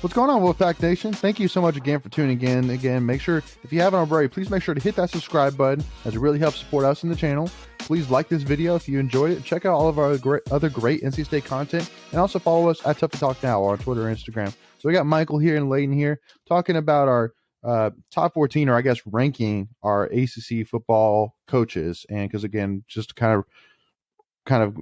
What's going on, Wolfpack Nation? Thank you so much again for tuning in. Again, make sure, if you haven't already, please make sure to hit that subscribe button, as it really helps support us in the channel. Please like this video if you enjoyed it. Check out all of our other great NC State content, and also follow us at Tuffy Talk Now on Twitter and Instagram. So we got Michael here and Layden here talking about our top 14, or I guess ranking our ACC football coaches. And because, again, just to kind of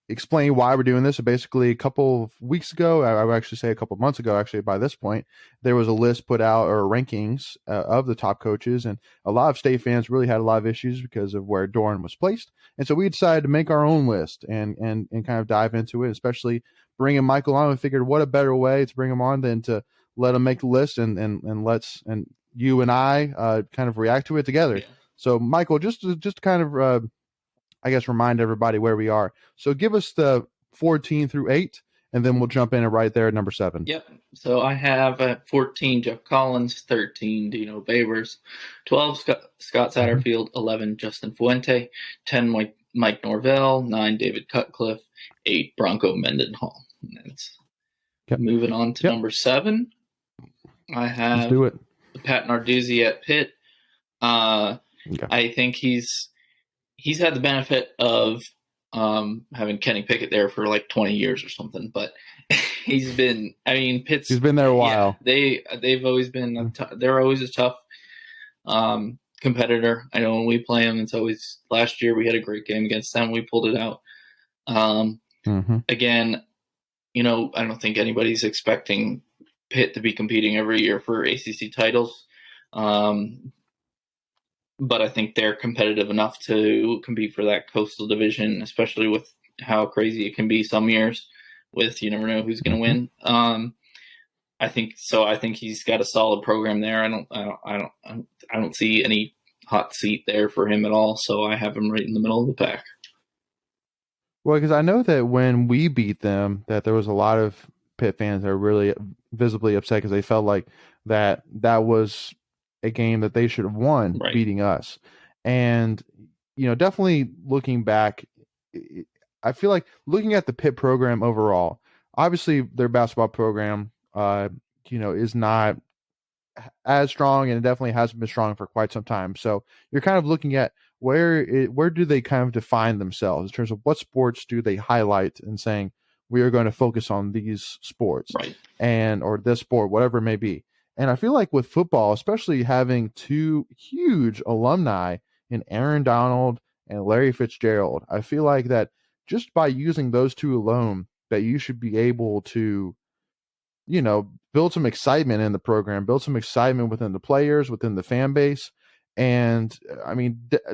explain why we're doing this. So basically, a couple of weeks ago, I would actually say a couple of months ago, actually, by this point, there was a list put out, or rankings of the top coaches, and a lot of State fans really had a lot of issues because of where Doeren was placed. And so we decided to make our own list and kind of dive into it, especially bringing Michael on. We figured what a better way to bring him on than to let him make the list and you and I kind of react to it together. Yeah. So Michael, just kind of I guess remind everybody where we are. So give us the 14 through 8, and then we'll jump in right there at number 7. Yep. So I have at 14 Jeff Collins, 13 Dino Babers, 12 Scott Satterfield, 11 Justin Fuente, 10 Mike Norvell, 9 David Cutcliffe, 8 Bronco Mendenhall. That's moving on to number 7. I have Let's do it. Pat Narduzzi at Pitt. I think he's had the benefit of having Kenny Pickett there for like 20 years or something, but he's been there a while. Yeah, they've always been they're always a tough competitor. I know when we play them, it's always, last year we had a great game against them. We pulled it out. Again, I don't think anybody's expecting Pitt to be competing every year for ACC titles. But I think they're competitive enough to compete for that coastal division, especially with how crazy it can be some years with, you never know who's going to win. I think he's got a solid program there. I don't see any hot seat there for him at all. So I have him right in the middle of the pack. Well, because I know that when we beat them, that there was a lot of Pitt fans that were really visibly upset because they felt like that was a game that they should have won, right, beating us. And, definitely looking back, I feel like looking at the Pitt program overall, obviously their basketball program, is not as strong, and it definitely hasn't been strong for quite some time. So you're kind of looking at where do they kind of define themselves in terms of what sports do they highlight and saying, we are going to focus on these sports, right, or this sport, whatever it may be. And I feel like with football, especially having two huge alumni in Aaron Donald and Larry Fitzgerald, I feel like that just by using those two alone, that you should be able to, build some excitement in the program, build some excitement within the players, within the fan base. And I mean, I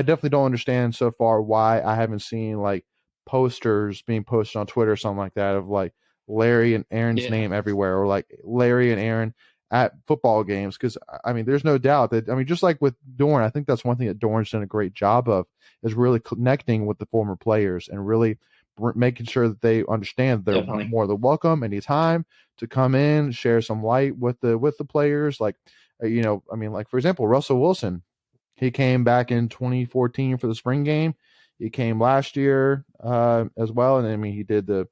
definitely don't understand so far why I haven't seen like posters being posted on Twitter or something like that of like Larry and Aaron's name everywhere, or like Larry and Aaron at football games. Because I mean, there's no doubt that, just like with Doeren, I think that's one thing that Doeren's done a great job of, is really connecting with the former players and really making sure that they understand they're more than welcome anytime to come in, share some light with the players. Like, like for example, Russell Wilson, he came back in 2014 for the spring game. He came last year as well, and I mean, he did the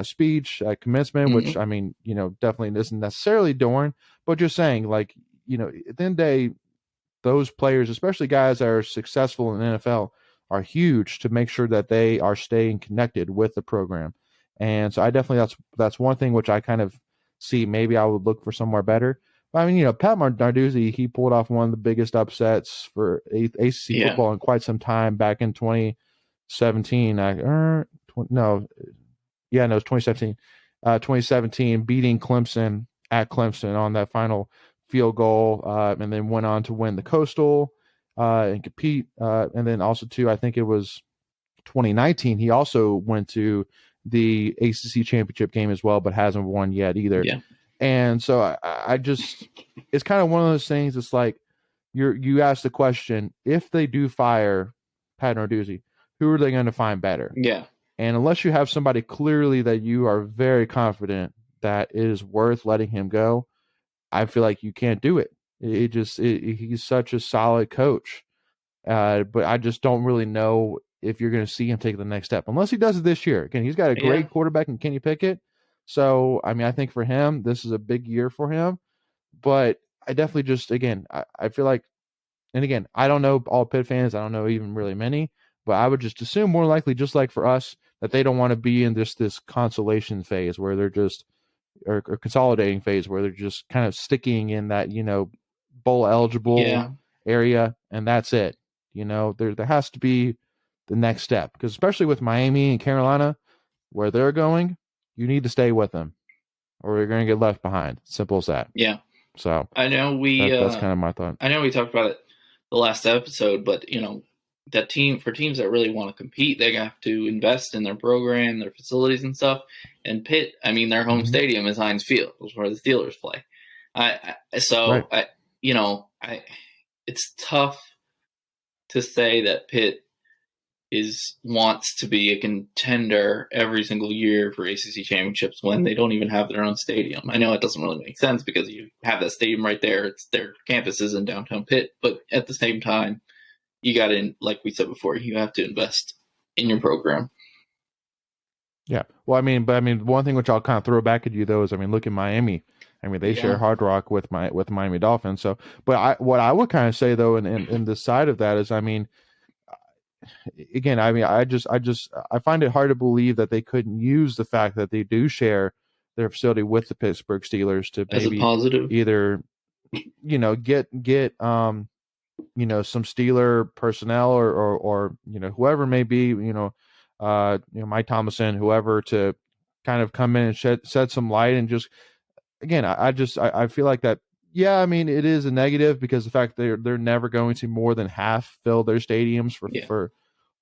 speech at commencement, which I mean, definitely isn't necessarily Doeren, but just saying, like, at the end of the day, those players, especially guys that are successful in the NFL, are huge to make sure that they are staying connected with the program. And so I definitely, that's one thing which I kind of see maybe I would look for somewhere better. But I mean, Pat Narduzzi, he pulled off one of the biggest upsets for ACC football in quite some time back in 2017. It was 2017. 2017, beating Clemson at Clemson on that final field goal, and then went on to win the Coastal and compete. And then also, too, I think it was 2019, he also went to the ACC championship game as well, but hasn't won yet either. Yeah. And so I just, it's kind of one of those things. It's like you ask the question, if they do fire Pat Narduzzi, who are they going to find better? Yeah. And unless you have somebody clearly that you are very confident that it is worth letting him go, I feel like you can't do it. He's such a solid coach. But I just don't really know if you're going to see him take the next step unless he does it this year. Again, he's got a great quarterback in Kenny Pickett, So, I mean, I think for him, this is a big year for him. But I definitely just, again, I feel like, and again, I don't know all Pitt fans. I don't know even really many, but I would just assume more likely, just like for us, that they don't want to be in this consolation phase where they're just, or consolidating phase where they're just kind of sticking in that, bowl eligible Yeah, area, and that's it. There has to be the next step, because especially with Miami and Carolina, where they're going, you need to stay with them or you're going to get left behind. Simple as that. yeah. So I know that's kind of my thought. I know we talked about it the last episode, but that teams that really want to compete, they have to invest in their program, their facilities and stuff. And Pitt, I mean, their home stadium is Heinz Field, where the Steelers play. Right. It's tough to say that Pitt wants to be a contender every single year for ACC championships when they don't even have their own stadium. I know it doesn't really make sense because you have that stadium right there. It's their campus is in downtown Pitt, but at the same time, you got to, like we said before, you have to invest in your program. Yeah. Well, one thing which I'll kind of throw back at you though is, look at Miami. They share Hard Rock with Miami Dolphins. So, but what I would kind of say though, in the side of that is, again, I find it hard to believe that they couldn't use the fact that they do share their facility with the Pittsburgh Steelers to As a maybe positive, either, get some Steeler personnel or whoever it may be, Mike Thomason, whoever, to kind of come in and shed some light. And just, again, I feel like that. Yeah, it is a negative because the fact they're never going to more than half fill their stadiums for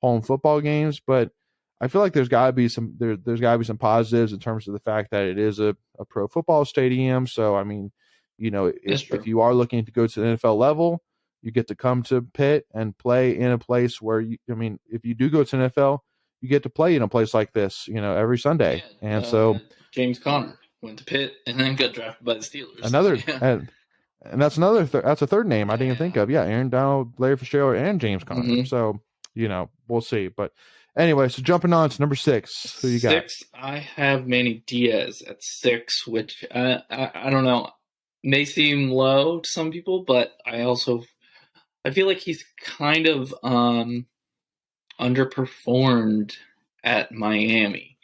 home football games. But I feel like there's got to be there's got to be some positives in terms of the fact that it is a pro football stadium. So if you are looking to go to the NFL level, you get to come to Pitt and play in a place where if you do go to NFL, you get to play in a place like this, every Sunday. Yeah, and so James Conner went to Pitt and then got drafted by the Steelers. Another and that's that's a third name I didn't even think of. Yeah, Aaron Donald, Larry Fitzgerald, and James Conner. Mm-hmm. So we'll see. But anyway, so jumping on to number 6, who you got? 6, I have Manny Diaz at 6, which I don't know, may seem low to some people, but I feel like he's kind of underperformed at Miami.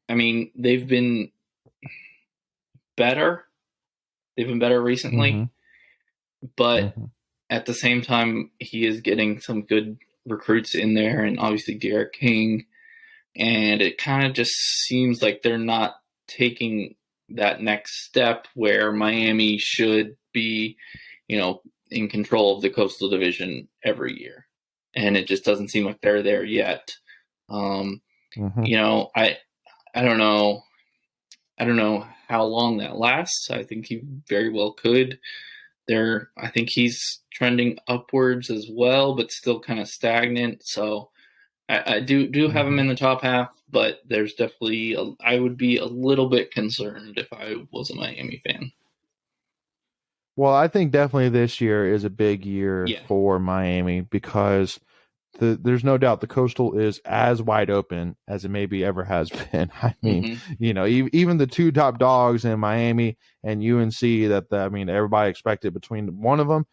They've been better. They've been better recently, but at the same time, he is getting some good recruits in there, and obviously Derek King. And it kind of just seems like they're not taking that next step where Miami should be, in control of the Coastal Division every year. And it just doesn't seem like they're there yet. I don't know. I don't know how long that lasts. I think he very well could. I think he's trending upwards as well, but still kind of stagnant. So I do have him in the top half, but there's definitely I would be a little bit concerned if I was a Miami fan. Well, I think definitely this year is a big year for Miami because there's no doubt the Coastal is as wide open as it maybe ever has been. Even the two top dogs in Miami and UNC that everybody expected between one of them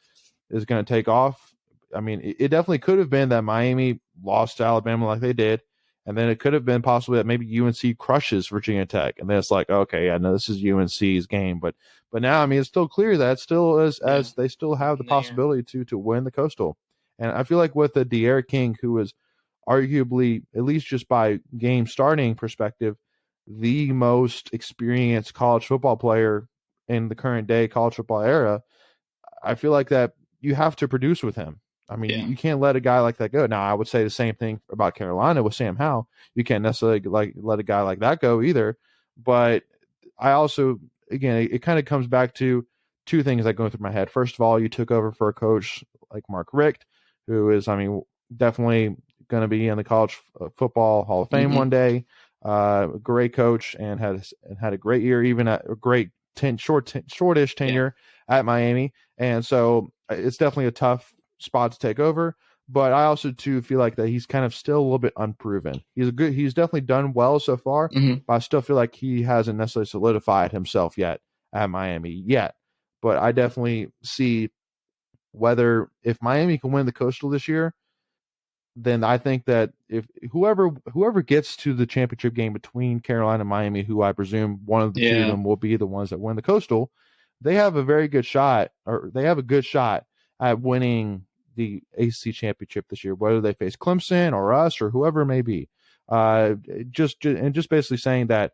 is going to take off. It definitely could have been that Miami lost to Alabama like they did, and then it could have been possibly that maybe UNC crushes Virginia Tech, and then it's like, okay, I know this is UNC's game, but now it's still clear that still is as they still have the possibility to win the Coastal. And I feel like with the De'Aaron King, who is arguably, at least just by game starting perspective, the most experienced college football player in the current day college football era, I feel like that you have to produce with him. You can't let a guy like that go. Now, I would say the same thing about Carolina with Sam Howell. You can't necessarily let a guy like that go either. But I also, again, it kind of comes back to two things that go through my head. First of all, you took over for a coach like Mark Richt, who is, definitely going to be in the college football Hall of Fame one day. Great coach and had a great year, even at a great shortish tenure at Miami. And so it's definitely a tough spot to take over. but I also too feel like that he's kind of still a little bit unproven. He's definitely done well so far, Mm-hmm. but I still feel like he hasn't necessarily solidified himself yet at Miami yet. But I definitely see whether if Miami can win the Coastal this year, then I think that if whoever gets to the championship game between Carolina and Miami, who I presume one of the two of Yeah. them will be the ones that win the Coastal, they have a very good shot, or they have a good shot at winning the ACC championship this year, whether they face Clemson or us or whoever it may be. Just basically saying that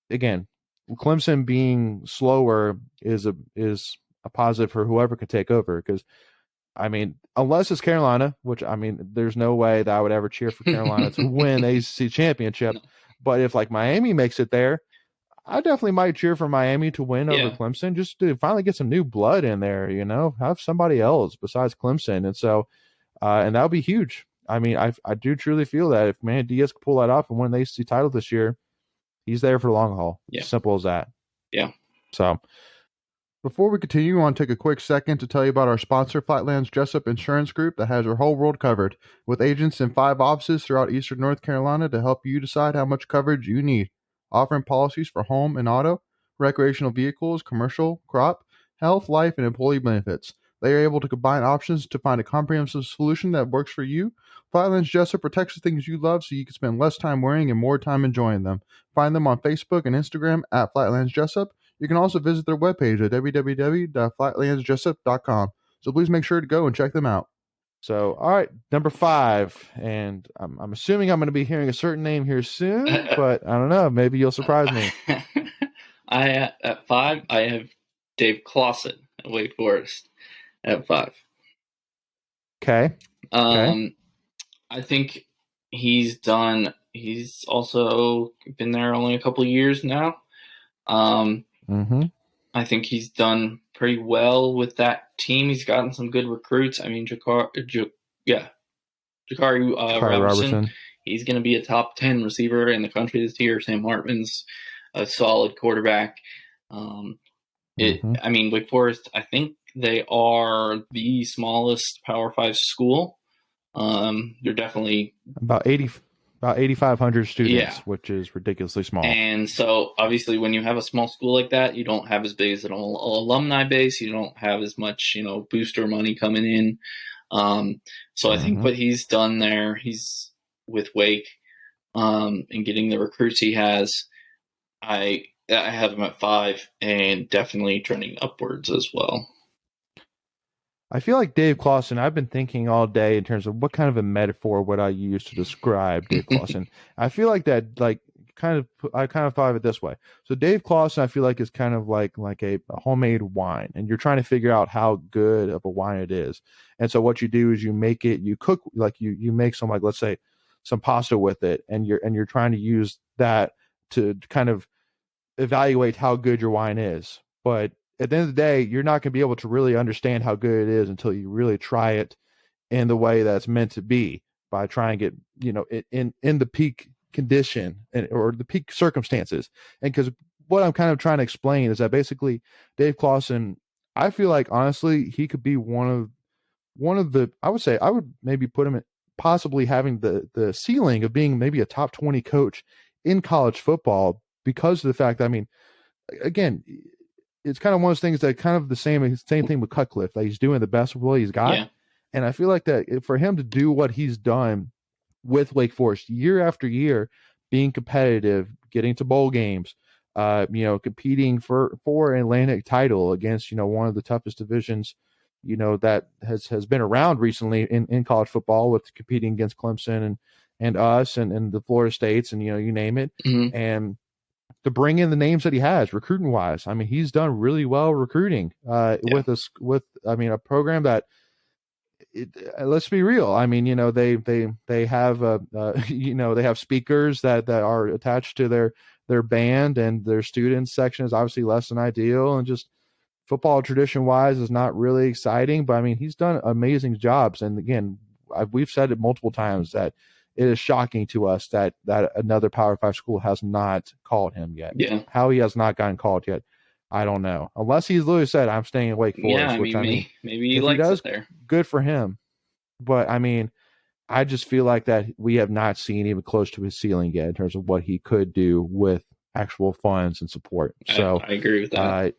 again, Clemson being slower is a positive for whoever can take over because I mean, unless it's Carolina, which I mean, there's no way that I would ever cheer for Carolina to win the ACC championship. No. But if like Miami makes it there, I definitely might cheer for Miami to win over Yeah. Clemson, just to finally get some new blood in there. Have somebody else besides Clemson, and so and that would be huge. I mean, I do truly feel that if Man Diaz can pull that off and win the ACC title this year, he's there for the long haul. Yeah. Simple as that. Yeah. So. Before we continue, I want to take a quick second to tell you about our sponsor, Flatlands Jessup Insurance Group, that has your whole world covered, with agents in 5 offices throughout eastern North Carolina to help you decide how much coverage you need, offering policies for home and auto, recreational vehicles, commercial, crop, health, life, and employee benefits. They are able to combine options to find a comprehensive solution that works for you. Flatlands Jessup protects the things you love so you can spend less time worrying and more time enjoying them. Find them on Facebook and Instagram at Flatlands Jessup. You can also visit their webpage at www.flatlandsjessup.com. So please make sure to go and check them out. So, all right, number 5. And I'm assuming I'm going to be hearing a certain name here soon, but I don't know. Maybe you'll surprise me. At 5, I have Dave Clawson at Wake Forest at 5. Okay. I think he's also been there only a couple of years now. I think he's done pretty well with that team. He's gotten some good recruits. I mean, Jakari Robertson. He's going to be a top 10 receiver in the country this year. Sam Hartman's a solid quarterback. I mean, Wake Forest, I think they are the smallest Power 5 school. They're definally about 8,500 students, which is ridiculously small. And so, obviously, when you have a small school like that, you don't have as big as an alumni base. You don't have as much, booster money coming in. So I think what he's done there, he's with Wake, and getting the recruits he has, I have him at 5 and definitely trending upwards as well. I feel like Dave Clawson, I've been thinking all day in terms of what kind of a metaphor would I use to describe Dave Clawson. I feel like that, I kind of thought of it this way. So Dave Clawson, I feel like is kind of like a homemade wine, and you're trying to figure out how good of a wine it is. And so what you do is you cook, you make some, let's say some pasta with it, and you're trying to use that to kind of evaluate how good your wine is. But at the end of the day, you're not going to be able to really understand how good it is until you really try it in the way that's meant to be, by trying it, in the peak condition or the peak circumstances. And because what I'm kind of trying to explain is that basically Dave Clawson, I feel like honestly, he could be one of the, I would maybe put him at possibly having the ceiling of being maybe a top 20 coach in college football, because of the fact that, I mean, again, it's kind of one of those things that kind of the same thing with Cutcliffe, that he's doing the best with what he's got. Yeah. And I feel like that for him to do what he's done with Wake Forest year after year, being competitive, getting to bowl games, competing for an Atlantic title against, one of the toughest divisions, that has been around recently in college football, with competing against Clemson and us and the Florida States and, you name it. Mm-hmm. And to bring in the names that he has recruiting wise. I mean, he's done really well recruiting with a program that, let's be real. I mean, they have they have speakers that are attached to their band, and their students section is obviously less than ideal, and just football tradition wise is not really exciting. But I mean, he's done amazing jobs. And again, we've said it multiple times that it is shocking to us that another Power 5 school has not called him yet. Yeah. How he has not gotten called yet, I don't know. Unless he's literally said, I'm staying at Wake Forest. Yeah, maybe he likes it there. Good for him. but I mean, I just feel like that we have not seen even close to his ceiling yet in terms of what he could do with actual funds and support. So, I agree with that.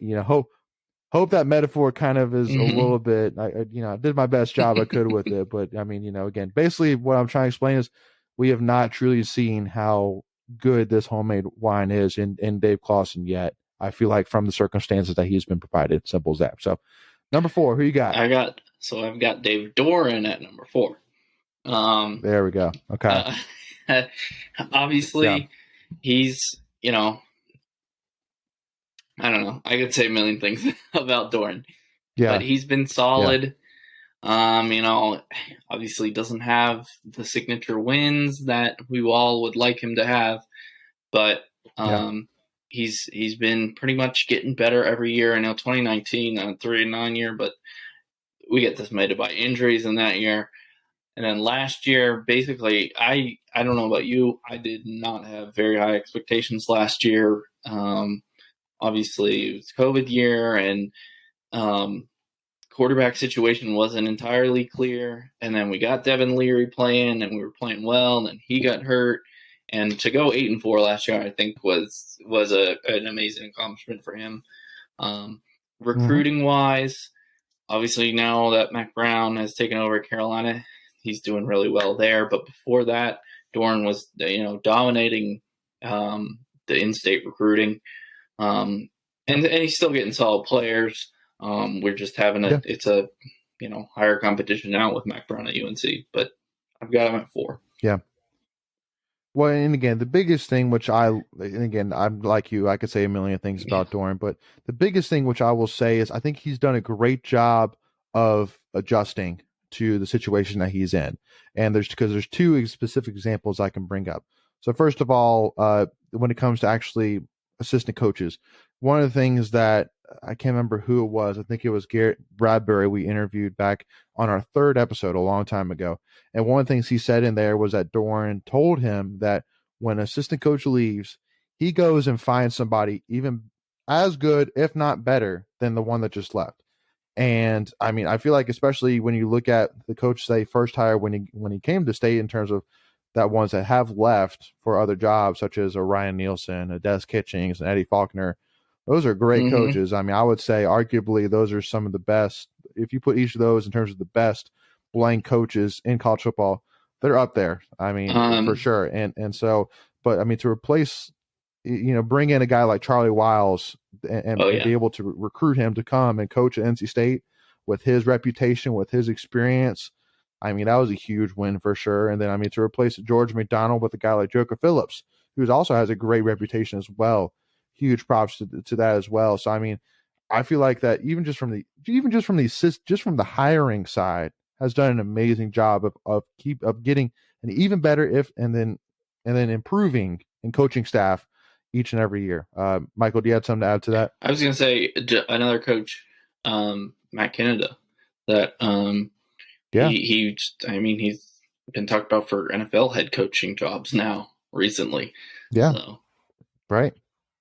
Hope that metaphor kind of is a Hmm. little bit. I did my best job I could with it, but I mean, again, basically what I'm trying to explain is we have not truly seen how good this homemade wine is in Dave Clawson yet. I feel like from the circumstances that he's been provided, simple as that. So, number 4, who you got? I've got Dave Doran at number 4. There we go. Okay. Uh, Yeah. obviously, he's I don't know. I could say a million things about Doran, but Yeah. he's been Yeah. solid. Obviously doesn't have the signature wins that we all would like him to have, but Yeah. he's been pretty much getting better every year. I know 2019, 3-9 year, but we get decimated by injuries in that year. And then last year, basically, I don't know about you, I did not have very high expectations last year. Obviously, it was COVID year, and quarterback situation wasn't entirely clear. And then we got Devin Leary playing, and we were playing well. And then he got hurt. And to go 8-4 last year, I think was an amazing accomplishment for him. Hmm. Recruiting wise, obviously now that Mac Brown has taken over Carolina, he's doing really well there. But before that, Doran was dominating the in-state recruiting, and he's still getting solid players. We're just having Yeah. it's a higher competition now with Mac Brown at UNC, but I've got him at 4. Yeah. Well, and again, the biggest thing, and again, I'm like you, I could say a million things Yeah. about Doran, but the biggest thing which I will say is I think he's done a great job of adjusting to the situation that he's in. And there's two specific examples I can bring up. So first of all, when it comes to actually assistant coaches, one of the things that I can't remember who it was. I think it was Garrett Bradbury we interviewed back on our 3rd episode a long time ago. And one of the things he said in there was that Doran told him that when an assistant coach leaves, he goes and finds somebody even as good, if not better, than the one that just left. And I mean, I feel like especially when you look at the coach they first hired when he came to state in terms of that ones that have left for other jobs, such as a Ryan Nielsen, a Des Kitchings, and Eddie Faulkner. Those are great Mm-hmm. coaches. I mean, I would say arguably those are some of the best. If you put each of those in terms of the best blank coaches in college football, they're up there. I mean, for Um, sure. And so, but I mean, to replace, bring in a guy like Charlie Wiles oh and be yeah. able to recruit him to come and coach at NC State with his reputation, with his experience. I mean, that was a huge win for sure. And then, I mean, to replace George McDonald with a guy like Joker Phillips, who also has a great reputation as well. Huge props to that as well. So, I mean, I feel like that just from the hiring side has done an amazing job of getting an even better and then improving in coaching staff each and every year. Michael, do you have something to add to that? I was gonna say another coach, Matt Canada, that Yeah, I mean, he's been talked about for NFL head coaching jobs now recently. yeah, So right.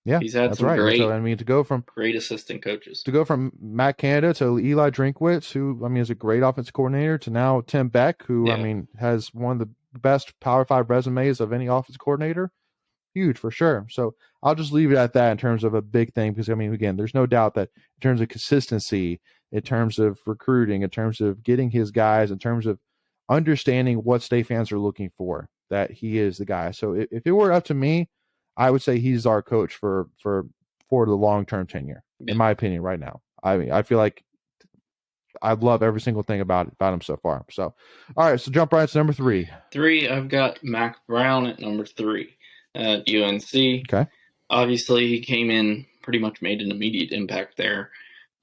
Yeah, he's had that's some right. And so great, I mean, great assistant coaches. to go from Matt Canada to Eli Drinkwitz, who I mean is a great offensive coordinator, to now Tim Beck, who I Yeah. mean has one of the best Power Five resumes of any offensive coordinator. Huge for sure. So I'll just leave it at that in terms of a big thing because I mean, again, there's no doubt that in terms of consistency, in terms of recruiting, in terms of getting his guys, in terms of understanding what state fans are looking for, that he is the guy. So if it were up to me, I would say he's our coach for the long term tenure, in Yeah. my opinion, right now. I mean, I feel like I love every single thing about him so far. So, all right, so jump right to number 3. 3, I've got Mac Brown at number 3 at UNC. Okay. Obviously, he came in, pretty much made an immediate impact there.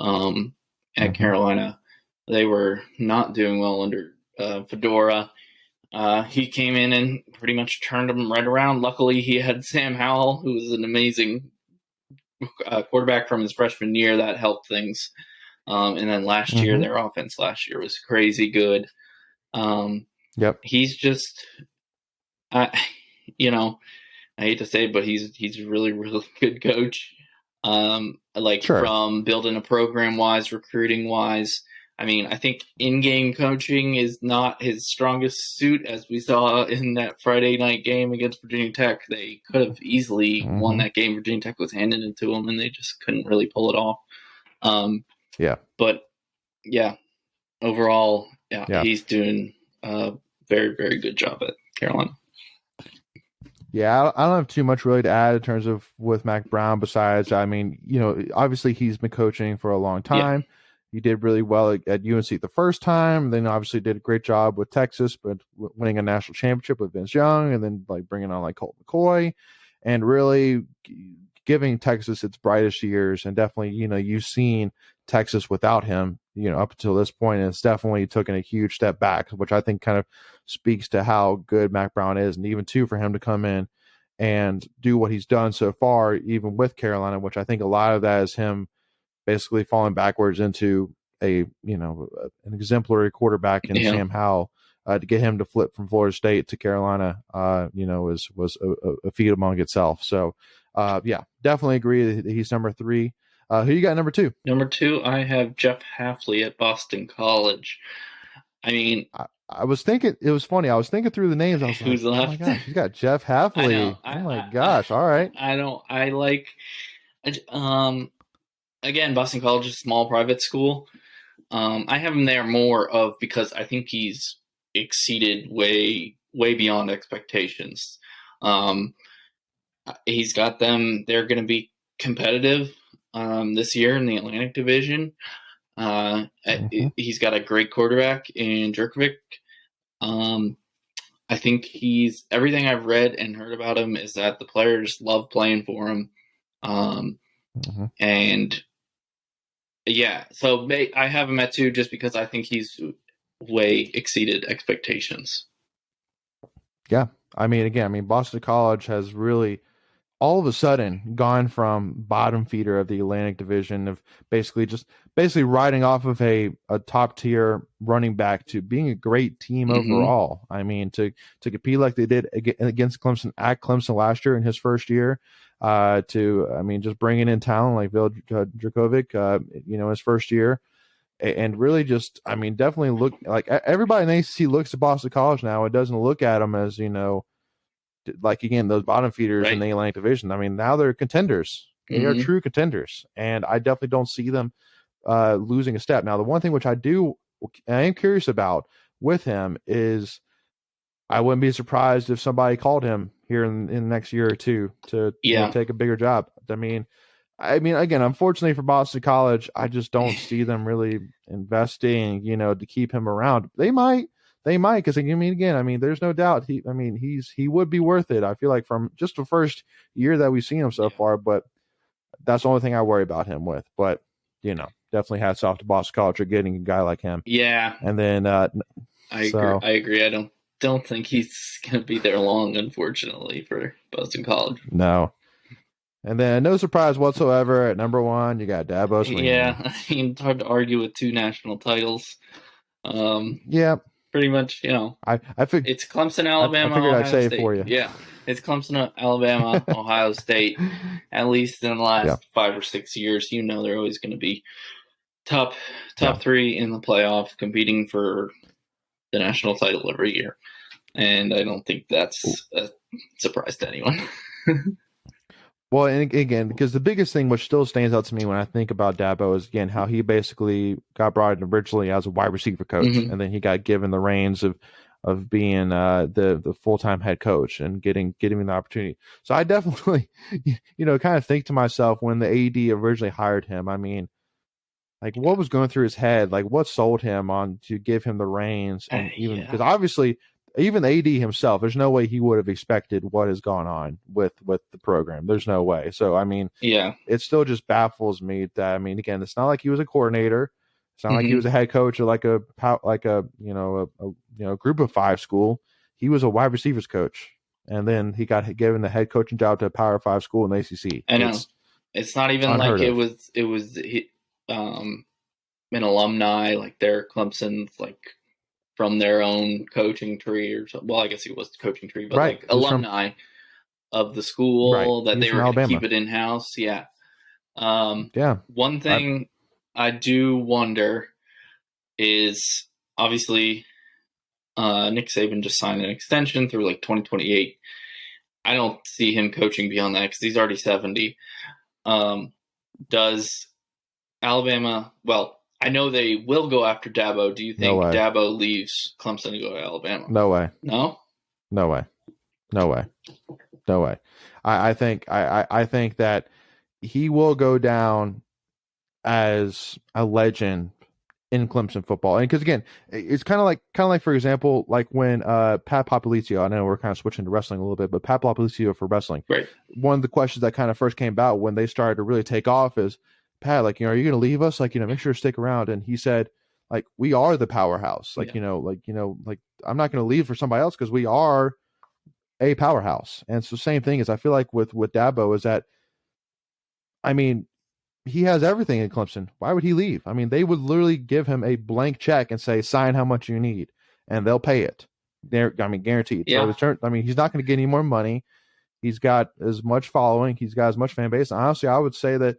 At Mm-hmm. Carolina, they were not doing well under Fedora. He came in and pretty much turned them right around. Luckily, he had Sam Howell, who was an amazing quarterback from his freshman year. That helped things. And then last year, Mm-hmm. their offense last year was crazy good. Yep. He's just, I, I hate to say it, but he's a really, really good coach. Like Sure. from building a program wise, recruiting wise. I mean, I think in-game coaching is not his strongest suit, as we saw in that Friday night game against Virginia Tech. They could have easily won Mm-hmm. that game. Virginia Tech was handing it to them, and they just couldn't really pull it off. Yeah. But yeah, overall, yeah, Yeah. he's doing a very, very good job at Carolina. Yeah, I don't have too much really to add in terms of with Mac Brown. Besides, I mean, obviously he's been coaching for a long Yeah. time. He did really well at UNC the first time. Then obviously did a great job with Texas, but winning a national championship with Vince Young, and then like bringing on like Colt McCoy, and really giving Texas its brightest years. And definitely, you've seen Texas without him, up until this point, and it's definitely taken a huge step back, which I think kind of speaks to how good Mac Brown is, and even too for him to come in and do what he's done so far, even with Carolina, which I think a lot of that is him basically falling backwards into an exemplary quarterback in Yeah. Sam Howell. To get him to flip from Florida State to Carolina, was a feat among itself. So, yeah, definitely agree that he's number 3. Who you got number 2? Number 2, I have Jeff Hafley at Boston College. I mean, I was thinking, it was funny. I was thinking through the names. I was who's like, left? oh my gosh, he's got Jeff Hafley. I know. Oh my gosh. All right. I like, again, Boston College is a small private school. I have him there more of because I think he's exceeded way beyond expectations. He's got them. They're going to be competitive this year in the Atlantic Division. He's got a great quarterback in Jerkovic. I think everything I've read and heard about him is that the players love playing for him. And yeah, so I have him at 2 just because I think he's way exceeded expectations. Yeah. Boston College has really all of a sudden gone from bottom feeder of the Atlantic Division of basically riding off of a top tier running back to being a great team overall. I mean, to compete like they did against Clemson at Clemson last year in his first year, just bringing in talent like Bill Dracovic, his first year, and really just, definitely look like everybody in the ACC looks at Boston College now. It doesn't look at them as, like, again, those bottom feeders in the Atlantic Division. Now they're contenders. They are true contenders, and I definitely don't see them losing a step. Now, the one thing which I am curious about with him is I wouldn't be surprised if somebody called him here in the next year or two to take a bigger job. Again, unfortunately for Boston College, I just don't see them really investing, to keep him around. They might, because there's no doubt he would be worth it. I feel like from just the first year that we've seen him so far, but that's the only thing I worry about him with. But definitely hats off to Boston College for getting a guy like him. Yeah, and then I agree. I don't think he's going to be there long, unfortunately, for Boston College. No. And then no surprise whatsoever at number 1, you got Dabo Swinney. Yeah, it's hard to argue with 2 national titles. Yeah. Pretty much, it's Clemson, Alabama, I figured Ohio I'd say State. it for you. Yeah, it's Clemson, Alabama, Ohio State. At least in the last 5 or 6 years, they're always going to be top 3 in the playoff, competing for the national title every year. And I don't think that's a surprise to anyone. Well, and again, because the biggest thing which still stands out to me when I think about Dabo is, again, how he basically got brought in originally as a wide receiver coach, and then he got given the reins of being the full-time head coach and getting him the opportunity. So I definitely, kind of think to myself when the AD originally hired him, what was going through his head, like what sold him on to give him the reins, and even because obviously even the AD himself, there's no way he would have expected what has gone on with the program. There's no way. So, it still just baffles me that, again, it's not like he was a coordinator. It's not like he was a head coach or like a group of 5 school. He was a wide receivers coach. And then he got given the head coaching job to a Power 5 school in the ACC. I know. It's not even like it was an alumni, like they're Clemson's, like, from their own coaching tree or something. Well, I guess he was the coaching tree, but like alumni of the school that they were going to keep it in-house. Yeah. One thing I do wonder, is obviously Nick Saban just signed an extension through like 2028. I don't see him coaching beyond that because he's already 70. Does Alabama? Well, I know they will go after Dabo. Do you think Dabo leaves Clemson to go to Alabama? No way. No. No way. No way. No way. I think that he will go down as a legend in Clemson football. And because again, it's kind of like for example, like when Pat Popolizio, I know we're kind of switching to wrestling a little bit, but Pat Popolizio for wrestling. Right. One of the questions that kind of first came about when they started to really take off is, Pat, like, are you going to leave us? Like, make sure to stick around. And he said, like, we are the powerhouse. Like, like I'm not going to leave for somebody else because we are a powerhouse. And so same thing is I feel like with Dabo is that, I mean, he has everything in Clemson. Why would he leave? I mean, they would literally give him a blank check and say, sign how much you need, and they'll pay it. Guaranteed. Yeah. So he's not going to get any more money. He's got as much following. He's got as much fan base. And honestly, I would say that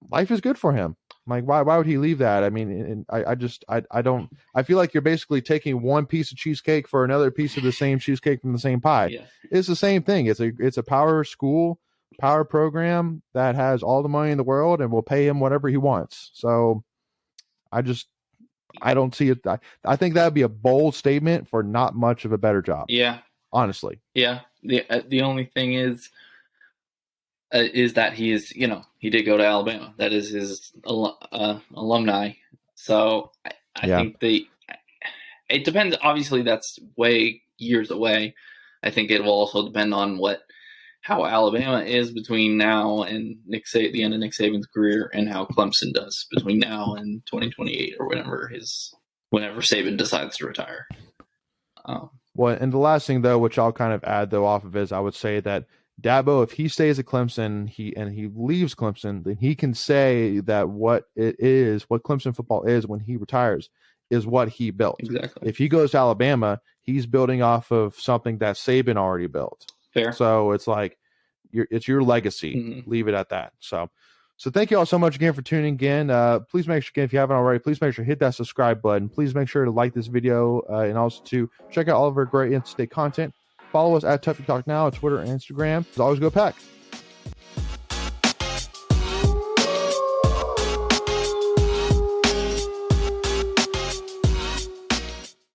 life is good for him. Like, why would he leave that? I mean, I don't. I feel like you're basically taking one piece of cheesecake for another piece of the same cheesecake from the same pie. Yeah. It's the same thing. It's a power school, power program that has all the money in the world and will pay him whatever he wants. So I don't see it. I think that'd be a bold statement for not much of a better job. Yeah. Honestly. Yeah. The only thing is that he is, he did go to Alabama. That is his alumni. So I think it depends. Obviously, that's way years away. I think it will also depend on how Alabama is between now and the end of Nick Saban's career, and how Clemson does between now and 2028 or whenever Saban decides to retire. Well, and the last thing though, which I'll kind of add though off of is I would say that Dabo, if he stays at Clemson, he leaves Clemson, then he can say that what Clemson football is when he retires is what he built. Exactly. If he goes to Alabama, he's building off of something that Saban already built. Fair. So it's like it's your legacy. Mm-hmm. Leave it at that. So thank you all so much again for tuning in. Please make sure, again, if you haven't already, please make sure to hit that subscribe button. Please make sure to like this video and also to check out all of our great in-state content. Follow us at Tuffy Talk Now on Twitter and Instagram. As always, go Pack.